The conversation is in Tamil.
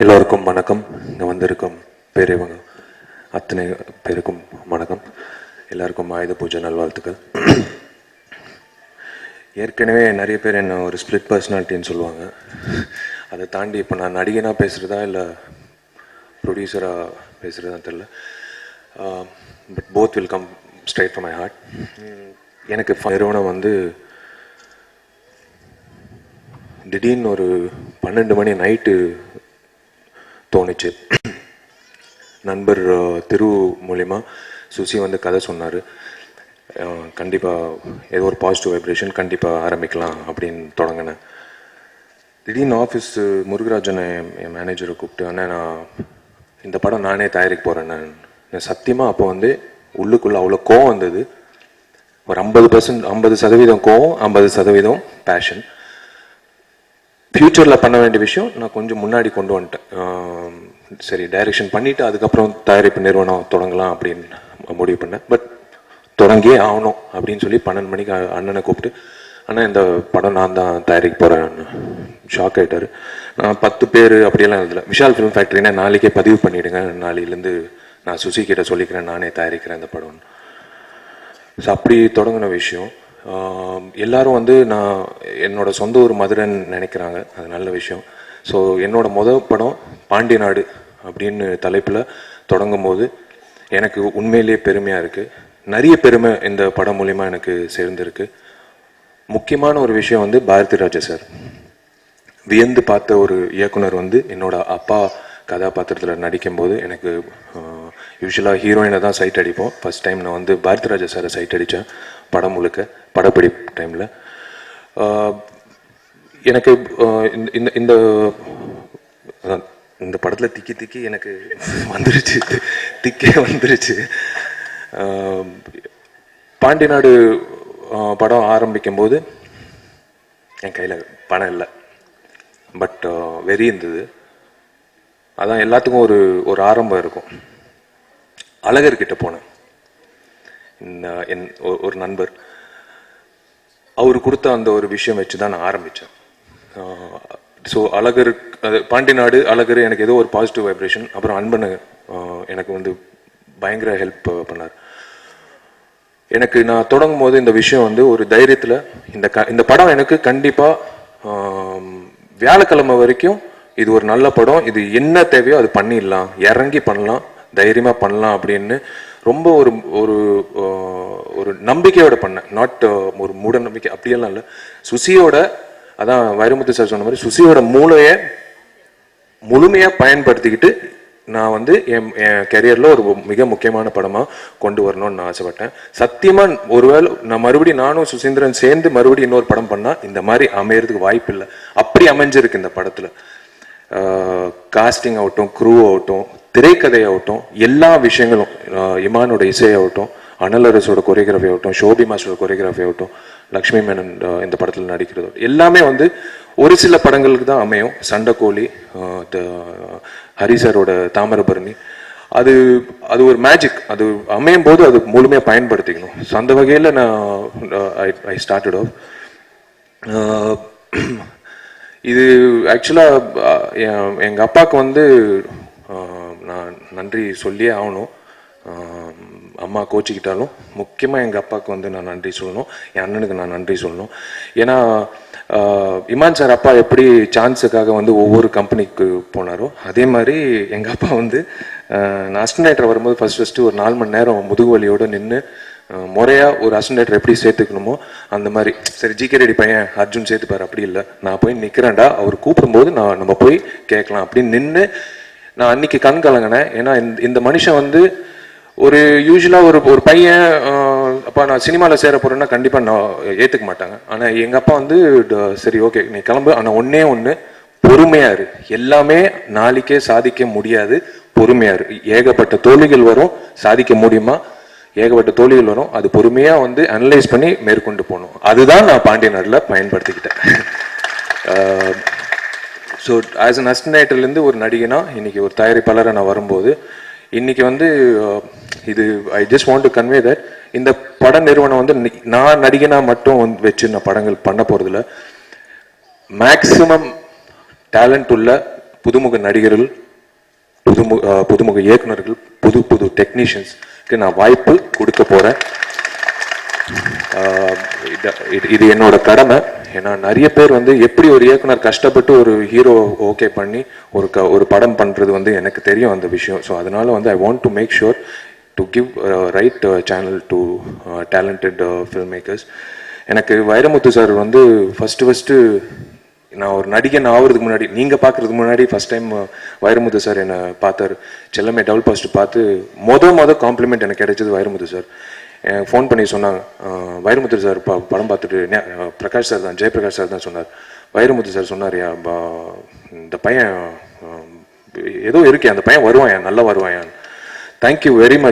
எல்லோருக்கும் வணக்கம். இங்கே வந்திருக்கும் பெரியவங்க அத்தனை பேருக்கும் வணக்கம். எல்லாருக்கும் ஆயுத பூஜை நல்வாழ்த்துக்கள். ஏற்கனவே நிறைய பேர் என்ன ஒரு ஸ்பிளிட் பர்சனாலிட்டின்னு சொல்லுவாங்க. அதை தாண்டி இப்போ நான் நடிகனாக பேசுகிறதா இல்லை ப்ரொடியூசராக பேசுகிறதா தெரியல. But both will come straight from my heart. எனக்கு நிறுவனம் வந்து திடீர்னு ஒரு 12 மணி நைட்டு தோணுச்சு. நண்பர் திரு மூலிமா சுசி வந்து கதை சொன்னார். கண்டிப்பாக ஏதோ ஒரு பாசிட்டிவ் வைப்ரேஷன் கண்டிப்பாக ஆரம்பிக்கலாம் அப்படின்னு தொடங்கினேன். திடீர்னு ஆஃபீஸ் முருகராஜனை என் மேனேஜரை கூப்பிட்டு, அண்ணன் நான் இந்த படம் நானே தயாரிக்க போகிறேன். நான் சத்தியமாக அப்போ வந்து உள்ளுக்குள்ளே அவ்வளோ கோவம் வந்தது. ஒரு 50% கோவம், 50% பேஷன். ஃப்யூச்சரில் பண்ண வேண்டிய விஷயம் நான் கொஞ்சம் முன்னாடி கொண்டு வந்துட்டேன். சரி, டைரக்ஷன் பண்ணிவிட்டு அதுக்கப்புறம் தயாரிப்பு நிறுவனம் தொடங்கலாம் அப்படின்னு முடிவு பண்ணேன். பட் தொடங்கியே ஆகணும் அப்படின்னு சொல்லி 12 மணிக்கு அண்ணனை கூப்பிட்டு, அண்ணா இந்த படம் நான் தான் தயாரிக்க போகிறேன். ஷாக் ஆகிட்டார். நான் 10 பேர் அப்படியெல்லாம் எழுதலை. விஷால் ஃபிலிம் ஃபேக்ட்ரினா நாளைக்கே பதிவு பண்ணிவிடுங்க, நாளையிலேருந்து நான் சுசி கிட்ட சொல்லிக்கிறேன், நானே தயாரிக்கிறேன் இந்த படம். ஸோ அப்படி தொடங்கின விஷயம். எல்லாரும் வந்து நான் என்னோட சொந்த ஊர் மதுரைன்னு நினைக்கிறாங்க, அது நல்ல விஷயம். ஸோ என்னோட முதல் படம் பாண்டிய நாடு அப்படின்னு தலைப்பில் தொடங்கும் போது எனக்கு உண்மையிலேயே பெருமையாக இருக்குது. நிறைய பெருமை இந்த படம் மூலிமா எனக்கு சேர்ந்துருக்கு. முக்கியமான ஒரு விஷயம் வந்து பாரதி ராஜா சார் வியந்து பார்த்த ஒரு இயக்குனர் வந்து என்னோட அப்பா கதாபாத்திரத்தில் நடிக்கும்போது எனக்கு யூஸ்வலாக ஹீரோயினை தான் சைட் அடிப்போம். ஃபஸ்ட் டைம் நான் வந்து பாரதி ராஜா சாரை சைட் அடித்தேன் படம் முழுக்க, படப்பிடி டைமில். எனக்கு இந்த இந்த படத்தில் திக்கி எனக்கு வந்துருச்சு, திக்கே வந்துருச்சு. பாண்டி நாடு படம் ஆரம்பிக்கும் போது என் கையில் பணம் இல்லை, பட் வெறி இருந்தது. அதான் எல்லாத்துக்கும் ஒரு ஆரம்பம் இருக்கும். அழகர்கிட்ட போனேன். ஒரு நண்பர் அவர் கொடுத்த அந்த ஒரு விஷயம் வச்சு தான் நான் ஆரம்பித்தேன். ஸோ அழகர், பாண்டி நாடு, அழகர் எனக்கு ஏதோ ஒரு பாசிட்டிவ் வைப்ரேஷன். அப்புறம் அன்பன் எனக்கு வந்து பயங்கர ஹெல்ப் பண்ணார். எனக்கு நான் தொடங்கும் போது இந்த விஷயம் வந்து ஒரு தைரியத்தில் இந்த படம் எனக்கு கண்டிப்பாக வியாழக்கிழமை வரைக்கும் இது ஒரு நல்ல படம், இது என்ன தேவையோ அது பண்ணிடலாம், இறங்கி பண்ணலாம், தைரியமாக பண்ணலாம் அப்படின்னு ரொம்ப ஒரு நம்பிக்கையோட பண்ணேன். நாட் ஒரு மூட நம்பிக்கை அப்படியெல்லாம் இல்லை. சுசியோட, அதான் வைரமுத்து சார் சொன்ன மாதிரி, சுசியோட மூளையை முழுமையாக பயன்படுத்திக்கிட்டு நான் வந்து என் கெரியரில் ஒரு மிக முக்கியமான படமாக கொண்டு வரணும்னு நான் ஆசைப்பட்டேன். சத்தியமாக ஒருவேளை நான் மறுபடியும் நானும் சுசீந்திரன் சேர்ந்து மறுபடியும் இன்னொரு படம் பண்ணால் இந்த மாதிரி அமையறதுக்கு வாய்ப்பு இல்லை. அப்படி அமைஞ்சிருக்கு இந்த படத்தில். காஸ்டிங் ஆகட்டும், க்ரூ ஆகட்டும், திரைக்கதை ஆகட்டும், எல்லா விஷயங்களும், இமானோட இசையாகட்டும், அனலரசோட கொரியோகிராஃபி ஆகட்டும், ஷோபி மாஸ்டரோட கொரியோகிராஃபி ஆகட்டும், லக்ஷ்மி மேனன் இந்த படத்தில் நடிக்கிறது எல்லாமே வந்து ஒரு சில படங்களுக்கு தான் அமையும். சண்டைக்கோழி, ஹரிசரோட தாமிரபரணி, அது ஒரு மேஜிக். அது அமையும் போது அது முழுமையாக பயன்படுத்திக்கணும். ஸோ அந்த வகையில் நான் ஐ ஸ்டார்டட் ஆஃப். இது ஆக்சுவலாக எங்கள் அப்பாவுக்கு வந்து நான் நன்றி சொல்லியே ஆகணும். அம்மா கோச்சிக்கிட்டாலும் முக்கியமாக எங்கள் அப்பாவுக்கு வந்து நான் நன்றி சொல்லணும், என் அண்ணனுக்கு நான் நன்றி சொல்லணும். ஏன்னா இமான் சார் அப்பா எப்படி சான்ஸுக்காக வந்து ஒவ்வொரு கம்பெனிக்கு போனாரோ, அதே மாதிரி எங்கள் அப்பா வந்து நான் அசிஸ்டன்ட் வரும்போது ஃபஸ்ட்டு ஒரு 4 மணி நேரம் முதுகு வலியோடு நின்று முறையாக ஒரு அசிஸ்டன்ட் எப்படி சேர்த்துக்கணுமோ அந்த மாதிரி, சரி ஜிகே ரெடி பையன் அர்ஜுன் சேர்த்துப்பார், அப்படி இல்லை, நான் போய் நிற்கிறேன்டா, அவர் கூப்பிடும்போது நம்ம போய் கேட்கலாம் அப்படின்னு நின்று நான் அன்னைக்கு கண் கலங்கினேன். ஏன்னா இந்த மனுஷன் வந்து ஒரு யூஸ்வலாக ஒரு பையன், அப்பா நான் சினிமாவில் சேர போகிறேன்னா கண்டிப்பாக நான் ஏற்றுக்க மாட்டாங்க. ஆனால் எங்கள் அப்பா வந்து சரி ஓகே நீ கிளம்பு, ஆனால் ஒன்று பொறுமையாக இரு, எல்லாமே நாளைக்கே சாதிக்க முடியாது, பொறுமையாக இரு. ஏகப்பட்ட தோல்விகள் வரும், சாதிக்க முடியுமா, ஏகப்பட்ட தோல்விகள் வரும், அது பொறுமையாக வந்து அனலைஸ் பண்ணி மேற்கொண்டு போகணும். அதுதான் நான் பாண்டிய நாட்டில் பயன்படுத்திக்கிட்டேன். ஸோ ஆஸ் அன் அசிஸ்டன்ட்லேருந்து ஒரு நடிகனா இன்னைக்கு ஒரு தயாரிப்பாளரை நான் வரும்போது இன்னைக்கு வந்து இது I just want to convey that இந்த பட நிறுவனம் வந்து நான் நடிகனா மட்டும் வச்சு நான் படங்கள் பண்ண போகிறதில்ல. மேக்சிமம் டேலண்ட் உள்ள புதுமுக நடிகர்கள், புதுமுக இயக்குநர்கள், புது டெக்னீஷியன்ஸ்க்கு நான் வாய்ப்பு கொடுக்க போகிறேன். இது என்னோட கடமை. ஏன்னா நிறைய பேர் வந்து எப்படி ஒரு இயக்குனர் கஷ்டப்பட்டு ஒரு ஹீரோ ஓகே பண்ணி ஒரு படம் பண்ணுறது வந்து எனக்கு தெரியும் அந்த விஷயம். ஸோ அதனால வந்து I want to make sure to give right channel to talented film makers. எனக்கு வைரமுத்து சார் வந்து ஃபஸ்ட்டு நான் ஒரு நடிகன் ஆகிறதுக்கு முன்னாடி, நீங்கள் பார்க்குறதுக்கு முன்னாடி ஃபஸ்ட் டைம் வைரமுத்து சார் என்னை பார்த்தார். செல்லமே டபுள் பாஸ்ட் பார்த்து மொதல் காம்ப்ளிமெண்ட் எனக்கு கிடைச்சது வைரமுத்து சார். எனக்கு ஃபோன் பண்ணி சொன்னாங்க, வைரமுத்து சார் படம் பார்த்துட்டு பிரகாஷ் சார் தான், ஜெயபிரகாஷ் சார் தான் சொன்னார். வைரமுத்து சார் சொன்னார், இந்த பையன் ஏதோ இருக்கே, அந்த பையன் வருவான், நல்லா வருவான். Thank you very much.